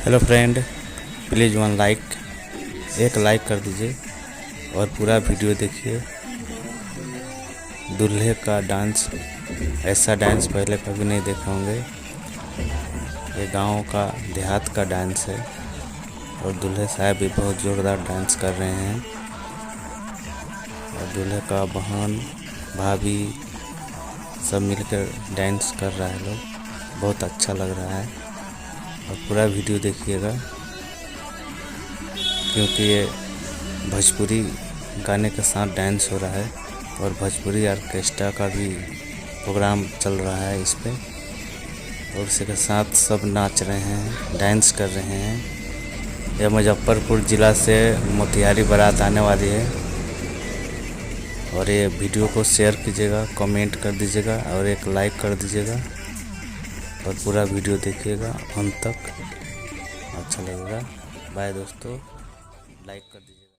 Hello friend, please एक like कर दीजिए और पूरा वीडियो देखिए। दूल्हे का डांस, ऐसा डांस पहले कभी नहीं देखे होंगे। ये गांव का देहात का डांस है और दूल्हे साहब भी बहुत ज़ोरदार डांस कर रहे हैं और दूल्हे का बहन भाभी सब मिलकर डांस कर रहा है। लोग बहुत अच्छा लग रहा है और पूरा वीडियो देखिएगा, क्योंकि ये भोजपुरी गाने के साथ डांस हो रहा है और भोजपुरी ऑर्केस्ट्रा का भी प्रोग्राम चल रहा है इस पे, और उसी के साथ सब नाच रहे हैं, डांस कर रहे हैं। यह मुजफ्फरपुर ज़िला से मोतिहारी बारात आने वाली है और ये वीडियो को शेयर कीजिएगा, कमेंट कर दीजिएगा और एक लाइक कर दीजिएगा और पूरा वीडियो देखिएगा अंत तक, अच्छा लगेगा। बाय दोस्तों, लाइक कर दीजिएगा।